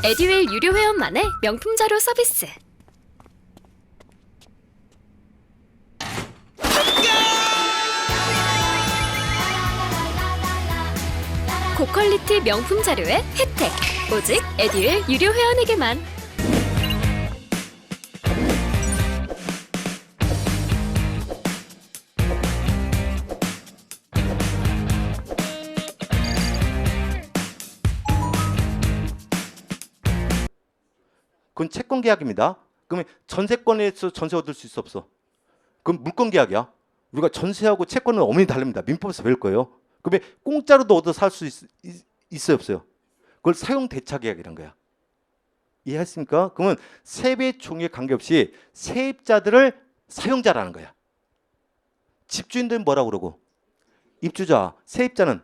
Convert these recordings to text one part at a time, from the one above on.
에듀윌 유료 회원만의 명품 자료 서비스. 고퀄리티 명품 자료의 혜택. 오직 에듀윌 유료 회원에게만. 그건 채권 계약입니다. 그러면 전세권에서 전세 얻을 수 있어 없어? 그럼 물권 계약이야. 우리가 전세하고 채권은 엄연히 다릅니다. 민법에서 배울 거예요. 그러면 공짜로도 얻어 살 수 있어요 없어요? 그걸 사용 대차 계약이란 거야. 이해했습니까? 그러면 세배 종류에 관계없이 세입자들을 사용자라는 거야. 집주인들은 뭐라고 그러고? 입주자, 세입자는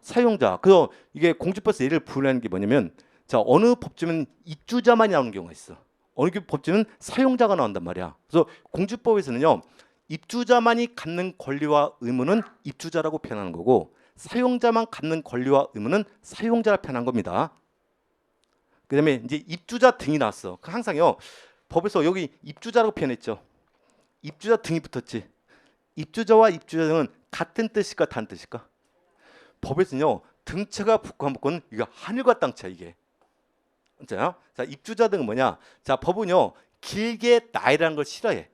사용자. 그래서 이게 공주법에서 예를 부르는 게 뭐냐면, 자, 어느 법조는 입주자만이 나오는 경우가 있어. 어느 법조는 사용자가 나온단 말이야. 그래서 공주법에서는요, 입주자만이 갖는 권리와 의무는 입주자라고 표현하는 거고, 사용자만 갖는 권리와 의무는 사용자라 표현한 겁니다. 그다음에 이제 입주자 등이 나왔어. 항상요, 법에서 여기 입주자라고 표현했죠. 입주자 등이 붙었지. 입주자와 입주자 등은 같은 뜻일까 다른 뜻일까? 법에서는요, 등체가 붙고 안 붙고는 이거 하늘과 땅 차이 이게. 자, 입주자 등은 뭐냐? 자, 법은요, 길게 나이라는 걸 싫어해.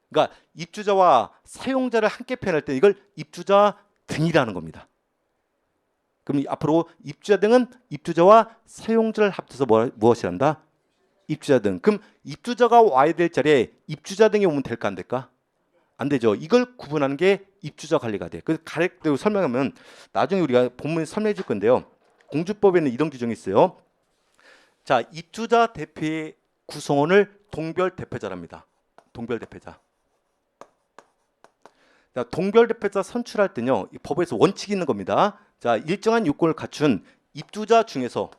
그러니까 입주자와 사용자를 함께 표현할 때 이걸 입주자 등이라는 겁니다. 그럼 앞으로 입주자 등은 입주자와 사용자를 합쳐서 무엇이란다? 입주자 등. 그럼 입주자가 와야 될 자리에 입주자 등이 오면 될까 안 될까? 안 되죠. 이걸 구분하는 게 입주자 관리가 돼. 그래서 가rek대로 설명하면 나중에 우리가 본문에 설명해 줄 건데요. 공주법에는 이런 규정이 있어요. 자, 입주자 대표의 구성원을 동별 대표자랍니다. 동별 대표자. 자, 동별 대표자 선출할 때는요, 이 법에서 원칙이 있는 겁니다. 자, 일정한 요건을 갖춘 입주자 중에서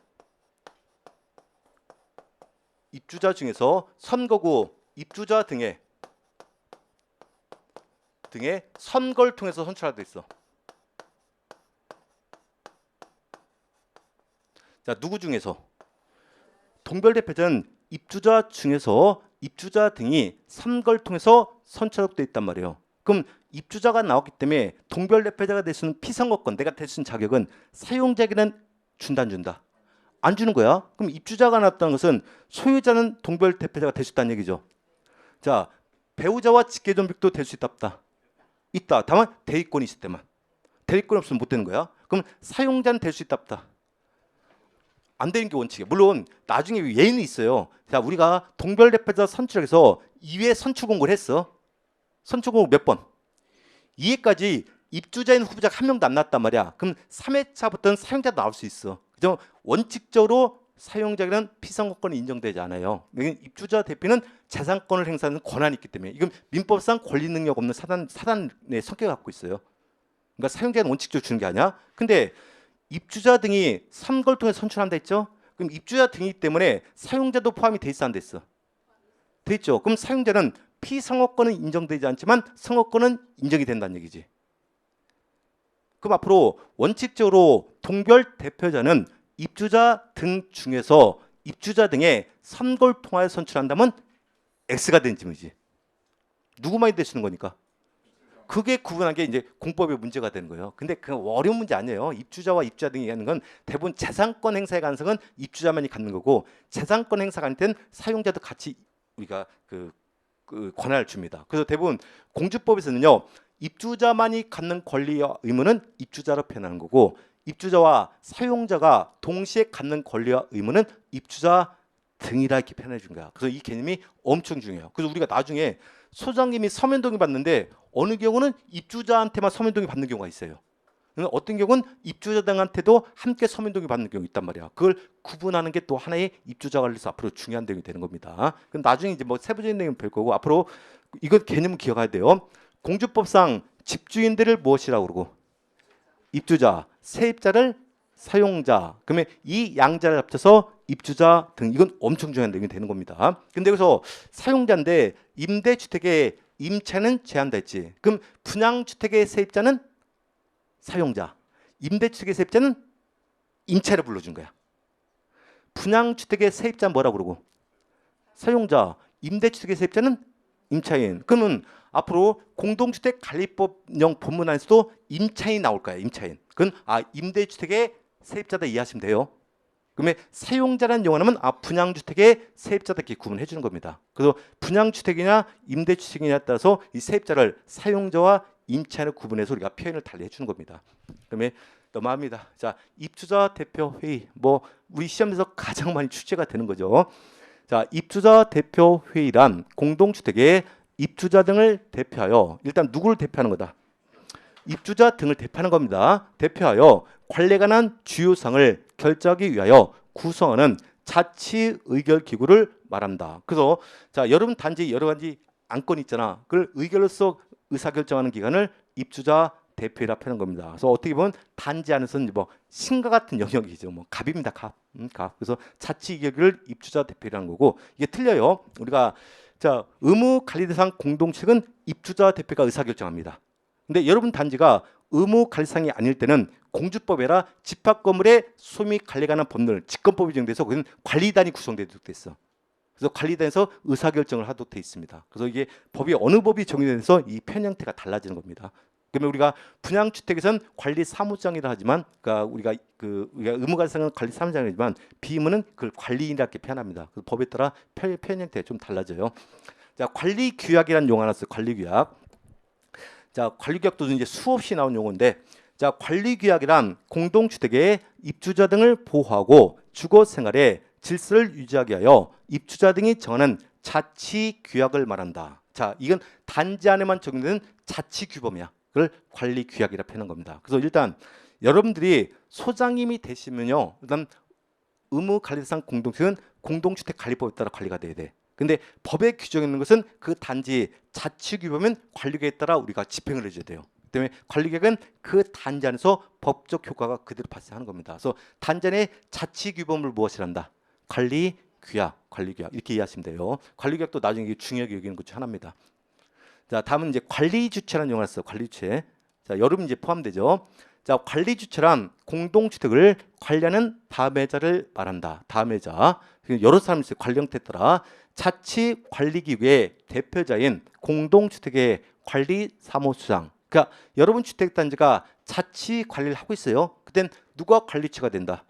선거구 입주자 등의 선거를 통해서 선출하게 돼 있어. 자, 누구 중에서? 동별 대표자는 입주자 중에서 입주자 등이 선거를 통해서 선출되어 있단 말이에요. 그럼 입주자가 나왔기 때문에 동별 대표자가 될 수 있는 피선거권, 내가 될 수 있는 자격은 사용자에게는 준다 안 준다? 안 주는 거야. 그럼 입주자가 나왔다는 것은 소유자는 동별 대표자가 될 수 있다는 얘기죠. 자, 배우자와 직계존속도 될 수 있다 없다? 있다. 다만 대리권이 있을 때만. 대리권이 없으면 못 되는 거야. 그럼 사용자는 될 수 있다 없다? 안 되는 게 원칙이에요. 물론 나중에 예외는 있어요. 자, 우리가 동별 대표자 선출해서 2회 선출 공고를 했어. 선출 공고 몇 번? 2회까지 입주자인 후보자가 한 명도 안 나왔단 말이야. 그럼 3회차부터는 사용자도 나올 수 있어. 그죠? 원칙적으로 사용자에게는 피선거권이 인정되지 않아요. 입주자 대표는 재산권을 행사하는 권한이 있기 때문에 이건 민법상 권리 능력 없는 사단의 성격을 갖고 있어요. 그러니까 사용자는 원칙적으로 주는 게 아니야. 근데 입주자 등이 선거를 통해 선출한다 했죠? 그럼 입주자 등이기 때문에 사용자도 포함이 돼 있어 안 됐어? 돼 있죠. 그럼 사용자는 피선거권은 인정되지 않지만 선거권은 인정이 된다는 얘기지. 그럼 앞으로 원칙적으로 동별 대표자는 입주자 등 중에서 입주자 등의 선거를 통하여 선출한다면 X가 되는 질문이지. 누구만이 될 수 있는 거니까. 그게 구분한 게 이제 공법의 문제가 되는 거예요. 근데 그 어려운 문제 아니에요. 입주자와 입주자 등이 하는 건 대부분 재산권 행사의 가능성은 입주자만이 갖는 거고 재산권 행사가 아닐 때는 사용자도 같이 우리가 그 권한을 줍니다. 그래서 대부분 공주법에서는요, 입주자만이 갖는 권리와 의무는 입주자로 표현하는 거고 입주자와 사용자가 동시에 갖는 권리와 의무는 입주자 등이라 이렇게 표현해 준 거야. 그래서 이 개념이 엄청 중요해요. 그래서 우리가 나중에 소장님이 서면동의 받는데 어느 경우는 입주자한테만 서면동의 받는 경우가 있어요. 어떤 경우는 입주자 등한테도 함께 서면동의 받는 경우가 있단 말이야. 그걸 구분하는 게 또 하나의 입주자 관리에서 앞으로 중요한 내용이 되는 겁니다. 그럼 나중에 이제 뭐 세부적인 내용은 볼 거고 앞으로 이건 개념을 기억해야 돼요. 공주법상 집주인들을 무엇이라고 그러고 입주자, 세입자를 사용자. 그러면 이 양자를 합쳐서 입주자 등 이건 엄청 중요한 내용이 되는 겁니다. 근데 여기서 사용자인데 임대주택의 임차는 제한다 했지. 그럼 분양주택의 세입자는 사용자, 임대주택의 세입자는 임차를 불러준 거야. 분양주택의 세입자 뭐라고 그러고? 사용자. 임대주택의 세입자는 임차인. 그러면 앞으로 공동주택관리법령 본문안에서도 임차인 나올 거야. 임차인. 그건 임대주택의 세입자다 이해하시면 돼요. 그러면 사용자라는 용어는 분양주택의 세입자다 이렇게 구분해 주는 겁니다. 그래서 분양주택이냐 임대주택이냐에 따라서 이 세입자를 사용자와 임차인을 구분해서 우리가 표현을 달리 해주는 겁니다. 그러면 넘어갑니다. 자, 입주자 대표 회의. 뭐 우리 시험에서 가장 많이 출제가 되는 거죠. 자, 입주자 대표 회의란 공동주택의 입주자 등을 대표하여 일단 누구를 대표하는 거다. 입주자 등을 대표하는 겁니다. 대표하여 관리에 관한 주요 사항을 결정하기 위하여 구성하는 자치 의결 기구를 말한다. 그래서 자, 여러분 단지 여러 가지 안건이 있잖아. 그걸 의결로서 의사결정하는 기관을 입주자 대표회라 표현한 겁니다. 그래서 어떻게 보면 단지 안에서는 뭐 신과 같은 영역이죠. 뭐 갑입니다. 갑. 갑. 그래서 자치 의결을 입주자 대표회라는 거고 이게 틀려요. 우리가 자, 의무 관리 대상 공동주택은 입주자 대표가 의사결정합니다. 근데 여러분 단지가 의무 관리상이 아닐 때는 공주법에라 집합 건물의 소유 및 관리에 관한 법률 직권법이 정돼서 그건 관리단이 구성되도록 돼 있어. 그래서 관리단에서 의사결정을 하도록 돼 있습니다. 그래서 이게 법이 어느 법이 정의돼서 이 표현 형태가 달라지는 겁니다. 그러면 우리가 분양주택에서는 관리사무장이라 하지만, 그러니까 우리가 의무관리상은 관리사무장이지만 비의무는 그걸 관리인이라고 표현합니다. 그 법에 따라 표현 형태가 좀 달라져요. 자, 관리규약이라는 용어가 나왔어요. 관리규약. 자, 관리규약도 이제 수없이 나온 용어인데, 자, 관리규약이란 공동주택의 입주자 등을 보호하고 주거생활의 질서를 유지하기 위하여 입주자 등이 정하는 자치규약을 말한다. 자, 이건 단지 안에만 적용되는 자치규범이야. 그걸 관리규약이라 표현한 겁니다. 그래서 일단 여러분들이 소장님이 되시면요, 일단 의무관리대상 공동주택은 공동주택관리법에 따라 관리가 돼야 돼. 근데 법에 규정해 있는 것은 그 단지 자치규범은 관리계에 따라 우리가 집행을 해줘야 돼요. 때문에 관리계획은 그 단지 안에서 법적 효과가 그대로 발생하는 겁니다. 그래서 단지 안에 자치규범을 무엇이란다? 관리규약, 관리규약 이렇게 이해하시면 돼요. 관리규약도 나중에 중요하게 여기는 것 중 하나입니다. 자, 다음은 이제 관리주체라는 용어가 있어요. 관리주체. 자, 여러분 이제 포함되죠. 자, 관리주체란 공동주택을 관리하는 다매자를 말한다. 다매자. 여러 사람이 있어요. 관리 형태에 따라 자치관리기구의 대표자인 공동주택의 관리사무소장. 그러니까 여러분 주택단지가 자치관리를 하고 있어요. 그땐 누가 관리처가 된다?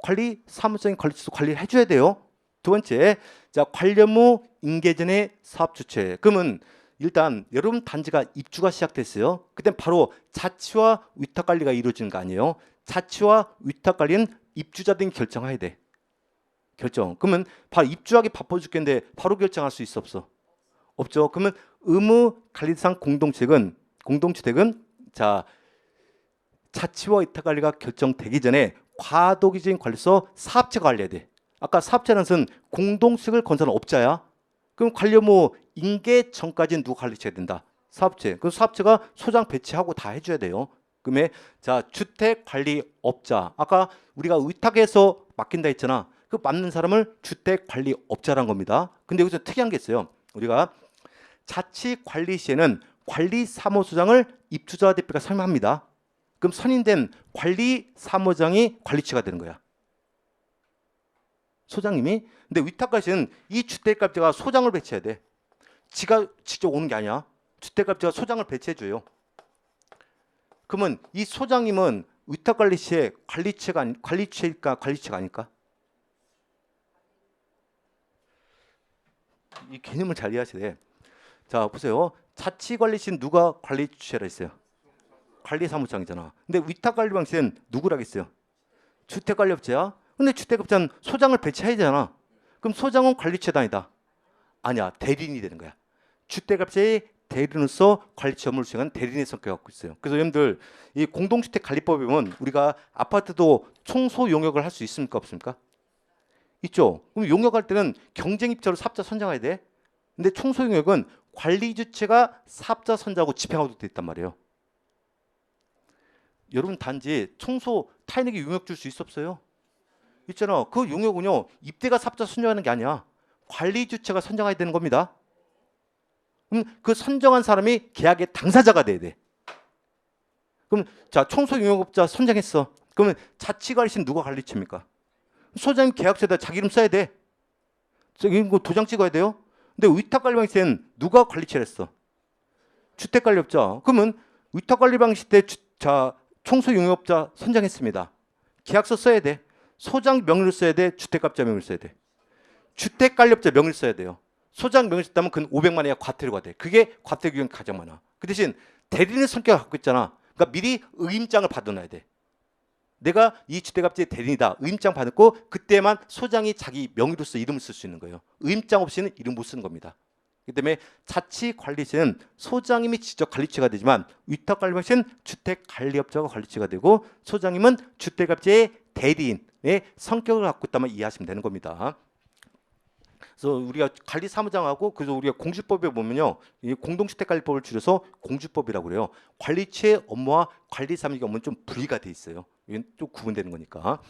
관리사무소장이 관리를 해줘야 돼요. 두 번째, 자, 관련무 인계전의 사업주체. 그러면 일단 여러분 단지가 입주가 시작됐어요. 그땐 바로 자치와 위탁관리가 이루어지는 거 아니에요. 자치와 위탁관리는 입주자 등이 결정해야 돼. 결정. 그러면 바로 입주하기 바빠 죽겠는데 바로 결정할 수 있어 없어? 없죠. 그러면 의무관리상 공동주택은 자, 자치와 위탁관리가 결정되기 전에 과도기적인 관리서 사업체가 관리해야 돼. 아까 사업자는 공동주택을 건설한 업자야. 그럼 관련무 인계 전까지는 누가 관리해야 된다? 사업체. 그 사업체가 소장 배치하고 다 해줘야 돼요. 그러면 자, 주택관리업자. 아까 우리가 위탁해서 맡긴다 했잖아. 그 맡는 사람을 주택관리업자란 겁니다. 근데 여기서 특이한 게 있어요. 우리가 자치관리 시에는 관리사무소장을 입주자 대표가 설명합니다. 그럼 선임된 관리사무장이 관리처가 되는 거야. 소장님이. 근데 위탁관리는 이 주택값자가 소장을 배치해야 돼. 지가 직접 오는 게 아니야. 주택값자가 소장을 배치해줘요. 그러면 이 소장님은 위탁관리 시에 관리처일까 관리처가 아닐까? 이 개념을 잘 이해하셔야 돼. 자, 보세요. 자치관리시는 누가 관리주체라 했어요? 관리사무장이잖아. 근데 위탁관리방식은 누구라고 했어요? 주택관리업체야. 근데 주택업자는 소장을 배치해야 되잖아. 그럼 소장은 관리처다 아니다? 아니야. 대리인이 되는 거야. 주택업체의 대리인으로서 관리처 업무를 수행하는 대리인의 성격을 갖고 있어요. 그래서 여러분들 이 공동주택관리법에 보면 우리가 아파트도 청소 용역을 할 수 있습니까? 없습니까? 있죠. 그럼 용역할 때는 경쟁 입자로 사업자 선정해야 돼. 근데 청소 용역은 관리 주체가 사업자 선정하고 집행하도록 돼 있단 말이에요. 여러분 단지 청소 타인에게 용역 줄 수 있어 없어요? 있잖아. 그 용역은요 입대가 사업자 선정하는 게 아니야. 관리 주체가 선정해야 되는 겁니다. 그럼 그 선정한 사람이 계약의 당사자가 돼야 돼. 그럼 자, 청소 용역업자 선정했어. 그러면 자치관리시는 누가 관리처입니까? 소장님 계약서에다 자기 이름 써야 돼. 이거 도장 찍어야 돼요. 근데 위탁관리방식은 누가 관리체를 했어? 주택관리업자. 그러면 위탁관리방식 때 총수용역자 선정했습니다. 계약서 써야 돼. 소장 명의를 써야 돼. 주택값자 명의를 써야 돼. 주택관리업자 명의를 써야 돼요. 소장 명의를 썼다면 그건 500만 원이야 과태료가 돼. 그게 과태료 규정이 가장 많아. 그 대신 대리인의 성격을 갖고 있잖아. 그러니까 미리 의임장을 받아놔야 돼. 내가 이 주택값지의 대리인이다. 의임장 받고 그때만 소장이 자기 명의로서 이름을 쓸 수 있는 거예요. 의임장 없이는 이름 못 쓰는 겁니다. 그렇기 때문에 자치관리체는 소장님이 직접 관리체가 되지만 위탁관리방식은 주택관리업자가 관리체가 되고 소장님은 주택값지의 대리인의 성격을 갖고 있다면 이해하시면 되는 겁니다. 그래서 우리가 관리사무장하고 그래서 우리가 공주법에 보면요, 이 공동주택관리법을 줄여서 공주법이라고 그래요. 관리체의 업무와 관리사무장 업무는 좀 분리가 돼 있어요. 이건 좀 구분되는 거니까.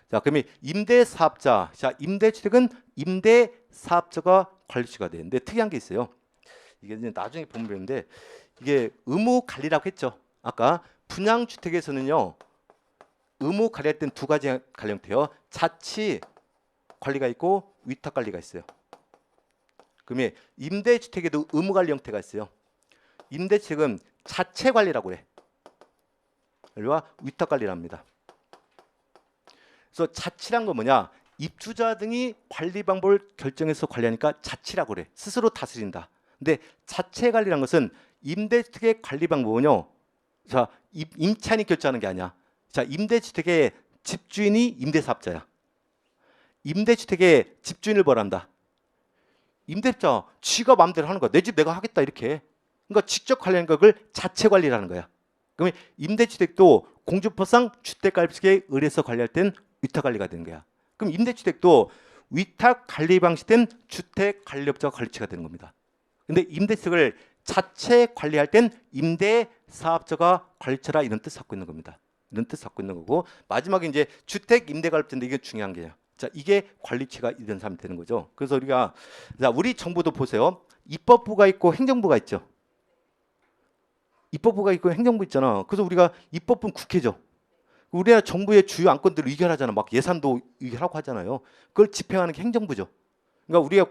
자, 그러면 임대사업자. 자, 임대주택은 임대사업자가 관리체가 되는데 특이한 게 있어요. 이게 이제 나중에 보면 되는데 이게 의무 관리라고 했죠. 아까 분양주택에서는요, 의무 관리할 때는 두 가지 관리 형태요. 자치 관리가 있고 위탁 관리가 있어요. 그러면 임대주택에도 의무 관리 형태가 있어요. 임대주택은 자체 관리라고 해. 여기와 위탁 관리를 합니다. 그래서 자치란 건 뭐냐? 입주자 등이 관리 방법을 결정해서 관리하니까 자치라고 그래. 스스로 다스린다. 근데 자체 관리란 것은 임대주택의 관리 방법은요. 자, 임차인이 결정하는 게 아니야. 자, 임대주택의 집주인이 임대사업자야. 임대주택의 집주인을 벌한다. 임대자 지가 마음대로 하는 거야. 내 집 내가 하겠다 이렇게. 그러니까 직접 관리하는 걸 자체 관리라는 거야. 그러면 임대주택도 공주법상 주택관리법에 의뢰해서 관리할 땐 위탁관리가 되는 거야. 그럼 임대주택도 위탁관리 방식된 주택관리업자가 관리체가 되는 겁니다. 근데 임대주택을 자체 관리할 땐 임대사업자가 관리체라 이런 뜻을 갖고 있는 겁니다. 이런 뜻을 갖고 있는 거고 마지막에 이제 주택임대관리업자인데 이게 중요한 게요. 자, 이게 관리체가 이런 사람이 되는 거죠. 그래서 우리가 자, 우리 정부도 보세요. 입법부가 있고 행정부가 있죠. 입법부가 있고 행정부 있잖아. 그래서 우리가 입법부는 국회죠. 우리나라 정부의 주요 안건들을 의결하잖아. 막 예산도 의결하고 하잖아요. 그걸 집행하는 게 행정부죠. 그러니까 우리가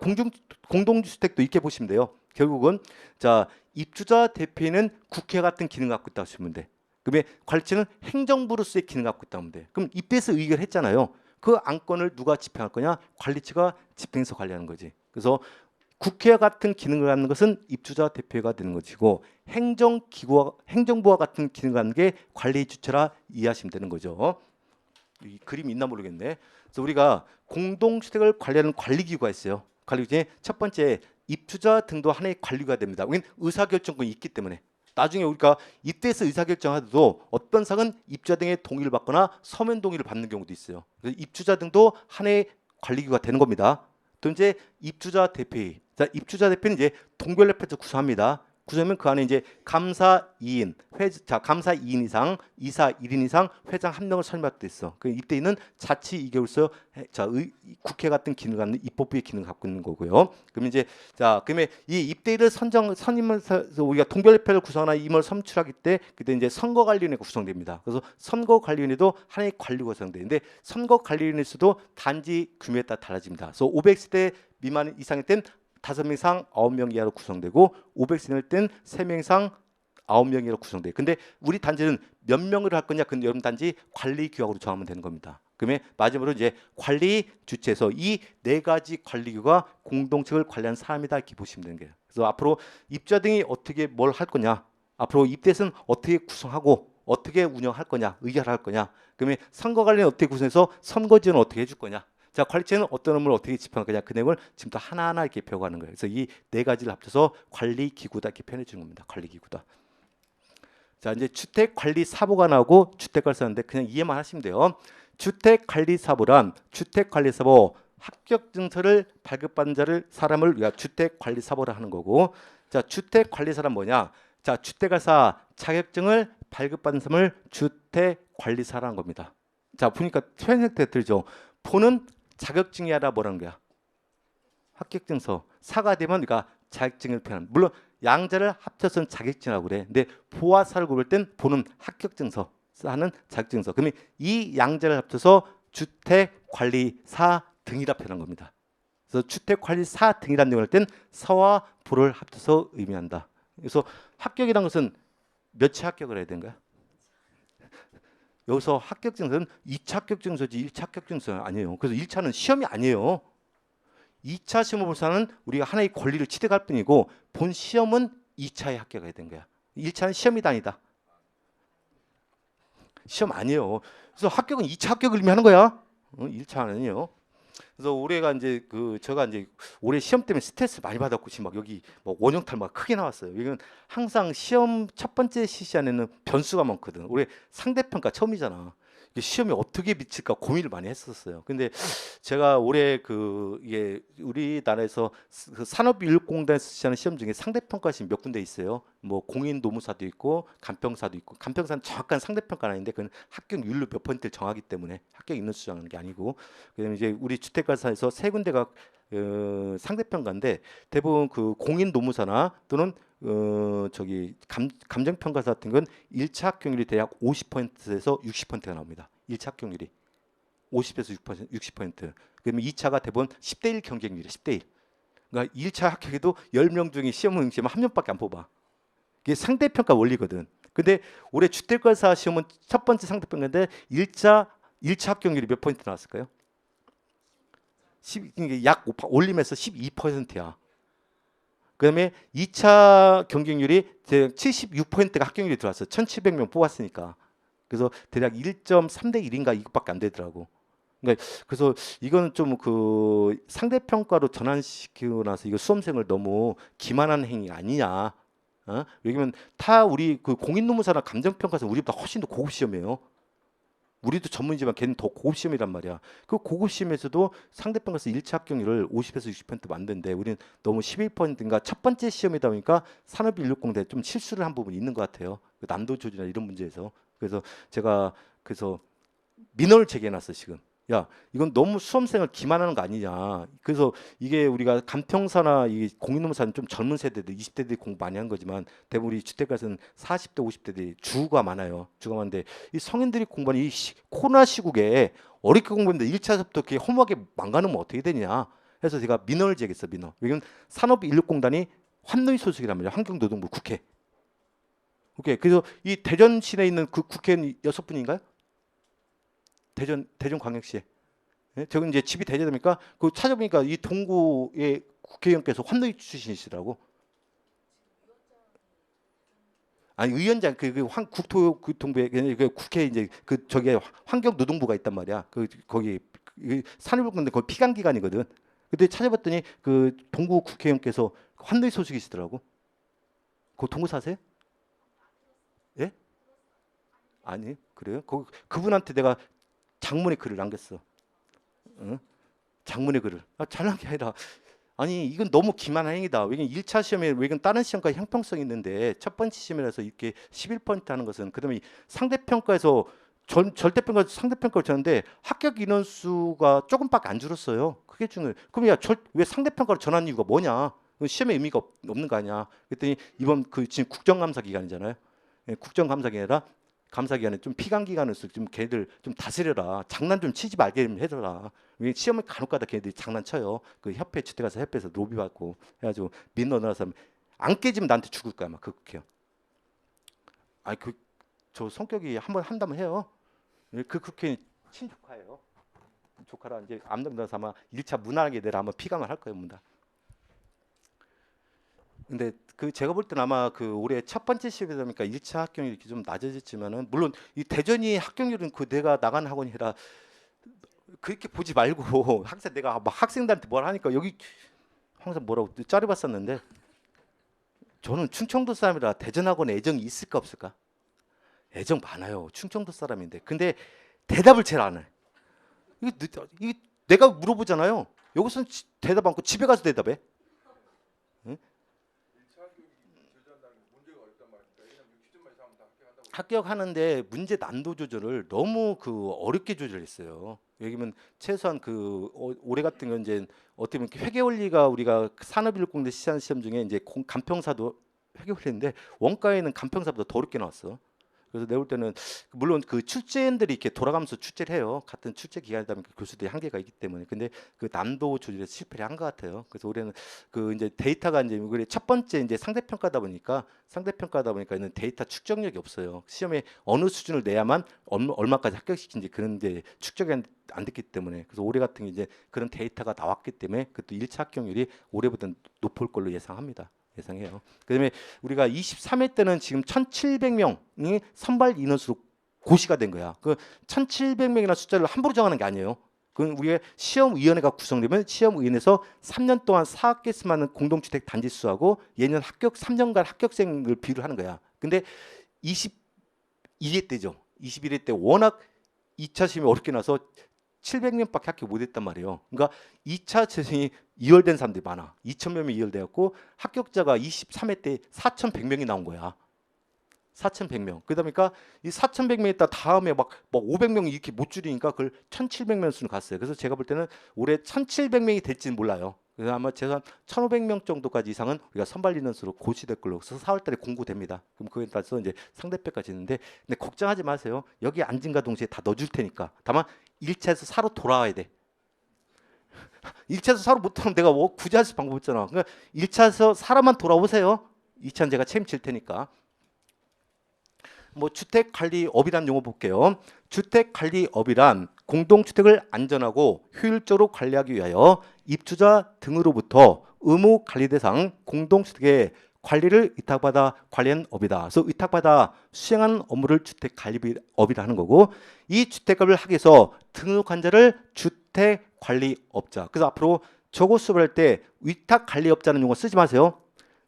공동주택도 이렇게 보시면 돼요. 결국은 자, 입주자 대표는 국회 같은 기능 갖고 있다고 보시면 돼. 그러면 관리체는 행정부로서의 기능 갖고 있다고 하면 돼. 그럼 입대에서 의결했잖아요. 그 안건을 누가 집행할 거냐? 관리체가 집행해서 관리하는 거지. 그래서 국회와 같은 기능을 갖는 것은 입주자 대표가 되는 것이고 행정부와 같은 기능을 갖는 게 관리 주체라 이해하시면 되는 거죠. 이 그림이 있나 모르겠네. 그래서 우리가 공동주택을 관리하는 관리기구가 있어요. 관리기구 중에 첫 번째 입주자 등도 하나의 관리가 됩니다. 우리는 의사결정권이 있기 때문에 나중에 우리가 입대해서 의사결정하더라도 어떤 사항은 입주자 등의 동의를 받거나 서면 동의를 받는 경우도 있어요. 그래서 입주자 등도 하나의 관리기구가 되는 겁니다. 또 이제 입주자 대표회. 자, 입주자 대표는 이제 동별협회에서 구성합니다. 구성하면 그 안에 이제 감사 2인, 감사 2인 이상, 이사 1인 이상, 회장 1명을 선임할 때 있어. 그 이때는 자치 2개월서 자, 국회 같은 기능을 갖는 입법부의 기능을 갖고 있는 거고요. 그러면 이제 자, 그러면 이 입대를 선임을 우리가 동별협회를 구성하나 임을 선출하기 때 그때 이제 선거관리위원회가 구성됩니다. 그래서 선거관리위원회도 하나의 관리가 구성되는데 선거관리위원회에서도 단지 규모에 따라 달라집니다. 그래서 500세대 미만 이상일 땐 5명 이상 9명 이하로 구성되고 500세대일 땐 3명 이상 9명 이하로 구성돼요. 근데 우리 단지는 몇 명으로 할 거냐? 그건 여러분 단지 관리 규약으로 정하면 되는 겁니다. 그러면 마지막으로 이제 관리 주체에서 이 네 가지 관리규가 공동체를 관리하는 사람이다 이렇게 보시면 되는 거예요. 그래서 앞으로 입주자 등이 어떻게 뭘 할 거냐? 앞으로 입대에서는 어떻게 구성하고 어떻게 운영할 거냐? 의결할 거냐? 그러면 선거 관리는 어떻게 구성해서 선거 지원을 어떻게 해줄 거냐? 자, 관리체는 어떤 업무를 어떻게 집행할 거냐 그 내용을 지금부터 하나하나 이렇게 배워가는 거예요. 그래서 이 네 가지를 합쳐서 관리기구다 이렇게 표현해 주는 겁니다. 관리기구다. 자, 이제 주택관리사보가 나오고 주택관리사인데 그냥 이해만 하시면 돼요. 주택관리사보란 주택관리사보 합격증서를 발급받은 사람을 우리가 주택관리사보라 하는 거고, 자, 주택관리사란 뭐냐? 자, 주택관리사 자격증을 발급받은 사람을 주택관리사라는 겁니다. 자, 보니까 표현 형태 들죠. 보는 자격증이 아니라 뭐라는 거야? 합격증서. 사가 되면 우리가 자격증을 표현합니다. 물론 양자를 합쳐서는 자격증이라고 그래. 근데 보와 사를 구별 땐 보는 합격증서 하는 자격증서. 그러면 이 양자를 합쳐서 주택관리사 등이라 표현한 겁니다. 그래서 주택관리사 등이라는 내용을 할 땐 사와 부를 합쳐서 의미한다. 그래서 합격이란 것은 몇차 합격을 해야 되는가요? 여기서 합격 증서는 2차 합격 증서지 1차 합격 증서는 아니에요. 그래서 1차는 시험이 아니에요. 2차 시험을 볼 사람은 우리가 하나의 권리를 취득할 뿐이고 본 시험은 2차에 합격해야 되는 거야. 1차는 시험이 아니다. 시험 아니에요. 그래서 합격은 2차 합격을 의미하는 거야. 1차 아니에요. 그래서 올해가 이제 제가 이제 올해 시험 때문에 스트레스 많이 받았고 지금 막 여기 뭐 원형탈 막 크게 나왔어요. 이건 항상 시험 첫 번째 시시안에는 변수가 많거든. 올해 상대평가 처음이잖아. 이게 시험이 어떻게 미칠까 고민을 많이 했었어요. 근데 제가 올해 이게 우리나라에서 산업인력공단에서 시하는 시험 중에 상대평가 시험 몇 군데 있어요. 뭐 공인노무사도 있고 간평사도 있고 간평사는 정확한 상대평가는 아닌데 그건 합격률로 몇 퍼센트를 정하기 때문에 합격 인원수 정하는 게 아니고 그다음에 이제 우리 주택가사에서 세 군데가 상대평가인데 대부분 공인노무사나 또는 감정평가사 같은 건 1차 합격률이 대략 50%에서 60%가 나옵니다. 1차 합격률이 50에서 60%. 그러면 2차가 대부분 10대 1 경쟁률이에요. 10대 1. 그러니까 1차 합격에도 10명 중에 시험을 응시하면 한 명밖에 안 뽑아. 이게 상대평가 원리거든. 근데 올해 주택가사 시험은 첫 번째 상대평가인데 1차 합격률이 몇 퍼센트 나왔을까요? 약 올림에서 12%야. 그다음에 2차 경쟁률이 76%가 합격률이 들어왔어요. 1,700명 뽑았으니까. 그래서 대략 1.3대 1인가 이것밖에 안 되더라고. 그러니까 그래서 이거는 좀 상대평가로 전환시키고 나서 이거 수험생을 너무 기만하는 행위 아니냐. 왜냐면 우리 공인노무사나 감정평가사 우리보다 훨씬 더 고급 시험이에요. 우리도 전문이지만 걔는 더 고급 시험이란 말이야. 그 고급 시험에서도 상대평가에서 1차 합격률을 50에서 60% 만드는데 우리는 너무 11%인가 첫 번째 시험이다 보니까 산업인력공대 좀 실수를 한 부분이 있는 것 같아요. 난도 조절이나 이런 문제에서. 그래서 제가 민원을 제기해놨어 지금. 야, 이건 너무 수험생을 기만하는 거 아니냐. 그래서 이게 우리가 간평사나 이 공인노무사는 좀 젊은 세대들, 20대들이 공부 많이 한 거지만 대부분 우리 주택가서는 40대, 50대들이 주가 많아요. 주가 많은데 이 성인들이 공부하는 이 코로나 시국에 어렵게 공부했는데 1차부터 이렇게 허무하게 망가놓으면 어떻게 되냐. 해서 제가 민원을 제기했어, 민원. 왜냐면 산업인력공단이 환노위 소속이란 말이야. 환경노동부 국회. 오케이. 그래서 이 대전 시내에 있는 그 국회의원 6분인가요? 대전광역시에. 예? 저건 이제 집이 대전입니까? 찾아보니까 이 동구의 국회의원께서 환노위 출신이시더라고. 아니 의원장 국토교통부에 국회 이제 저기 환경노동부가 있단 말이야. 거기 산업인력공단 거기 피감기관이거든. 그때 찾아봤더니 동구 국회의원께서 환노위 소속이시더라고. 동구 사세요? 예? 아니 그래요? 그분한테 내가 장문의 글을 남겼어. 응? 장문의 글을. 잘난 게 아니라 아니 이건 너무 기만한 행위다. 왜냐면 1차 시험에 왜냐면 다른 시험과 형평성이 있는데 첫 번째 시험이라서 이렇게 11% 하는 것은 그다음에 상대평가에서 절대평가 상대평가를 쳤는데 합격 인원수가 조금밖에 안 줄었어요. 그게 중요해. 그럼 왜 상대평가로 전환 이유가 뭐냐? 시험에 의미가 없는 거 아니야? 그랬더니 이번 지금 국정감사 기간이잖아요. 예, 국정감사 기간이라 감사 기간에 좀 피감 기간으로서 좀 걔들 좀 다스려라. 장난 좀 치지 말게 좀 해줘라. 왜 시험을 간혹가다 걔들이 장난쳐요. 협회 주택가사 협회에서 로비 받고 해가지고 민원을 안 깨지면 나한테 죽을 거야 막 그렇게요. 저 성격이 한번 한다면 해요. 그렇게 친조카예요. 조카라 이제 암담다서 아마 1차 무난하게 내라 아마 피감을 할 거예요 문다. 근데 제가 볼 때는 아마 올해 첫 번째 시험이다 보니까 1차 합격률이 이렇게 좀 낮아졌지만은 물론 이 대전이 합격률은 내가 나간 학원이라 그렇게 보지 말고 항상 내가 막 학생들한테 뭘 하니까 여기 항상 뭐라고 짜려봤었는데 저는 충청도 사람이라 대전 학원에 애정이 있을까 없을까? 애정 많아요. 충청도 사람인데 근데 대답을 잘 안 해. 이거 내가 물어보잖아요. 여기서는 대답 않고 집에 가서 대답해. 합격하는데 문제 난도 조절을 너무 어렵게 조절했어요. 여기면 최소한 올해 같은 건 이제 어떻게 보면 회계 원리가 우리가 산업인력공대 시험 중에 이제 간평사도 회계 원리인데 원가에는 간평사보다 더 어렵게 나왔어. 그래서 내가 볼 때는 물론 그 출제인들이 이렇게 돌아가면서 출제를 해요. 같은 출제 기간이다 보니까 교수들이 한계가 있기 때문에. 근데 그 난도 조절에서 실패를 한 것 같아요. 그래서 올해는 그 이제 데이터가 이제 우리 첫 번째 이제 상대평가다 보니까 는 데이터 축적력이 없어요. 시험에 어느 수준을 내야만 얼마까지 합격시킨지 그런 이제 축적이 안 됐기 때문에. 그래서 올해 같은 게 이제 그런 데이터가 나왔기 때문에 그것도 1차 합격률이 올해보다 높을 걸로 예상합니다. 예상해요. 그다음에 우리가 23회 때는 지금 1,700명이 선발 인원수로 고시가 된 거야. 그 1,700명이라는 숫자를 함부로 정하는 게 아니에요. 그건 우리가 시험위원회가 구성되면 시험위원회에서 3년 동안 사학기 수많은 공동주택 단지 수하고 예년 3년간 합격생을 비율을 하는 거야. 근데 21회 때죠. 21회 때 워낙 2차 시험이 어렵게 나서 700명밖에 합격 못했단 말이에요. 그러니까 2차 재생이 이월된 사람들이 많아. 2,000명이 이월되었고 합격자가 23회 때 4,100명이 나온 거야. 4,100명. 그러다 보니까 이 4,100명 있다 다음에 막 500명 이렇게 못 줄이니까 그걸 1,700명 수는 갔어요. 그래서 제가 볼 때는 올해 1,700명이 될지는 몰라요. 그래서 아마 제가 1,500명 정도까지 이상은 우리가 선발 인원수로 고시될 걸로. 그래서 4월달에 공고됩니다. 그럼 그에 따라서 이제 상대평가가 있는데, 근데 걱정하지 마세요. 여기 앉은가 동시에 다 넣어줄 테니까. 다만 1차에서 4로 돌아와야 돼. 1차에서 4로 못 돌아오면 내가 뭐 굳이 할 수 방법 없잖아. 그러니까 1차에서 4로만 돌아오세요. 2차는 제가 책임질 테니까. 뭐 주택관리업이란 용어 볼게요. 주택관리업이란 공동주택을 안전하고 효율적으로 관리하기 위하여 입주자 등으로부터 의무 관리 대상 공동주택의 관리를 위탁받아 관리하는 업이다. 그래서 위탁받아 수행하는 업무를 주택관리업이라 하는 거고, 이 주택관리를 하기 위해서 등록한 자를 주택관리업자. 그래서 앞으로 적어 수업을 할 때 위탁관리업자는 용어 쓰지 마세요.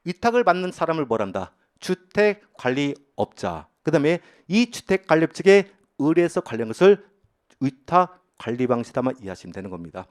위탁을 받는 사람을 뭐란다? 주택관리업자. 그 다음에 이 주택관리업직에 의뢰해서 관리한 것을 위탁관리방식이다만 이해하시면 되는 겁니다.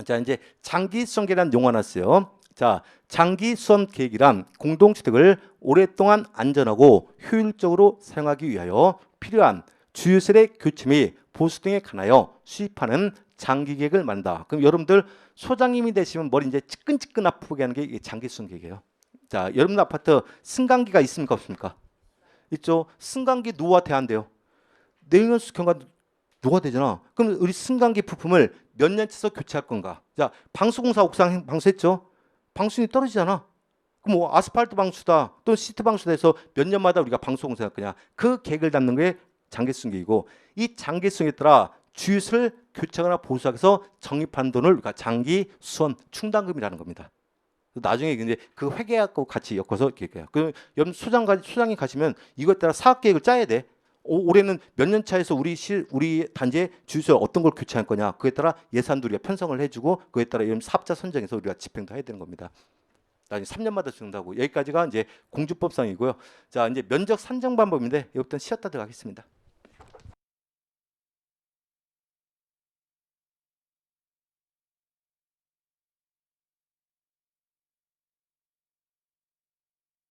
자, 이제 장기수선계획이라는 용어 하나 써요. 자, 장기수선 계획이란 공동주택을 오랫동안 안전하고 효율적으로 사용하기 위하여 필요한 주유설의 교체 및 보수 등에 관하여 수립하는 장기계획을 만든다. 그럼 여러분들 소장님이 되시면 머리 이제 찌끈찌끈 아프게 하는 게 이게 장기수선 계획이에요. 자, 여러분 아파트 승강기가 있습니까 없습니까? 있죠. 승강기 누구한테 안 돼요? 내연수 경과 누가 되잖아. 그럼 우리 승강기 부품을 몇 년치에서 교체할 건가? 자, 방수공사 옥상 방수했죠. 방수율이 떨어지잖아. 그럼 뭐 아스팔트 방수다 또는 시트 방수다 해서 몇 년마다 우리가 방수공사 할 거냐? 그 계획을 담는 게 장기수선 계획이고, 이 장기수선에 따라 주유소를 교체하거나 보수하기 위해서 적립한 돈을 우리가 장기수선 충당금이라는 겁니다. 나중에 이제 그 회계하고 같이 엮어서 계획해요. 그 소장이 가시면 이것에 따라 사업 계획을 짜야 돼. 올해는 몇 년 차에서 우리 단지에 주유소 어떤 걸 교체할 거냐. 그에 따라 예산도 우리가 편성을 해주고 그에 따라 이런 사업자 선정해서 우리가 집행도 해야 되는 겁니다. 나중에 3년마다 준다고. 여기까지가 이제 공주법상이고요. 자, 이제 면적 산정 방법인데 이것부터 쉬었다 들어가겠습니다.